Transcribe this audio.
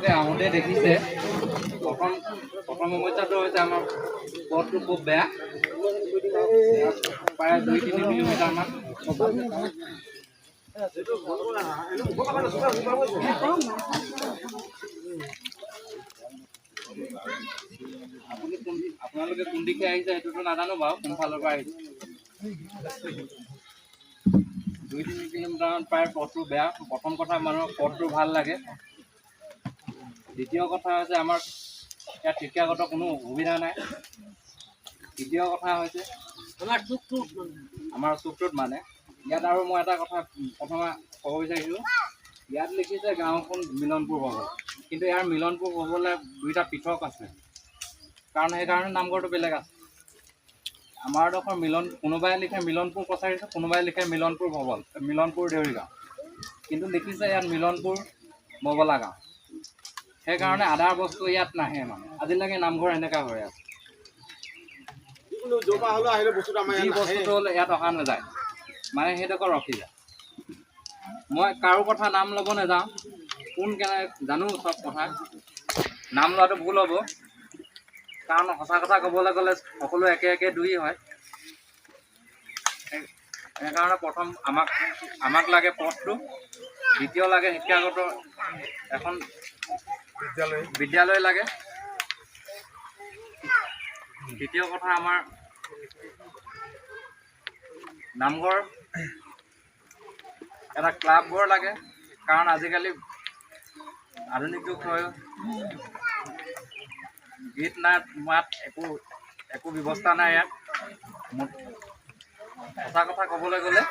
আপোনালোকে আহোঁতে দেখিছে প্ৰথম সমস্যাটো হৈছে আমাৰ পথটো খুব বেয়া, প্ৰায় 2-3 কিলোমিটাৰমান। আপোনালোকে কোন দিশে আহিছে সেইটোতো নাজানো বাৰু, কোনফালৰ পৰা আহিছে। 2-3 কিলোমিটাৰমান প্ৰায় পথটো বেয়া। প্ৰথম কথা মানুহৰ পথটো ভাল লাগে। দ্বিতীয় কথা হৈছে আমাৰ ইয়াত শিক্ষাগত কোনো সুবিধা নাই। তৃতীয় কথা হৈছে আমাৰ চুকটোত মানে ইয়াত আৰু মই এটা কথা প্ৰথমে ক'ব বিচাৰিছোঁ, ইয়াত লিখিছে গাঁওখন মিলনপুৰ হ'ব, কিন্তু ইয়াৰ মিলনপুৰ হ'বলৈ দুইটা পৃথক আছে, কাৰণ সেইকাৰণে নামঘৰটো বেলেগ আছে। আমাৰ ডোখৰ কোনোবাই লিখে মিলনপুৰ কছাৰী, কোনোবাই লিখে মিলনপুৰ ভৱল, মিলনপুৰ দেউৰী গাঁও, কিন্তু লিখিছে ইয়াত মিলনপুৰ মগলা গাঁও। সেইকাৰণে আদাৰ বস্তু ইয়াত নাহে, মানে আজিলৈকে নামঘৰ এনেকুৱা হৈ আছে। যি বস্তুটো হ'লে ইয়াত অহা নাযায়, মানে সেইডোখৰ ৰখি যায়। মই কাৰো কথা নাম ল'ব নাযাওঁ, কোন কেনে জানো চব কথা, নাম লোৱাটো ভুল হ'ব, কাৰণ সঁচা কথা ক'বলৈ গ'লে সকলো একে একে দুই হয়। সেইকাৰণে প্ৰথম আমাক লাগে পথটো, দ্বিতীয় লাগে শিক্ষাগত এখন বিদ্যালয় লাগে, তৃতীয় কথা আমাৰ নামঘৰ এটা ক্লাবঘৰ লাগে, কাৰণ আজিকালি আধুনিক যুগ হৈ গীত নাট মাত একো ব্যৱস্থা নাই ইয়াত। সঁচা কথা ক'বলৈ গ'লে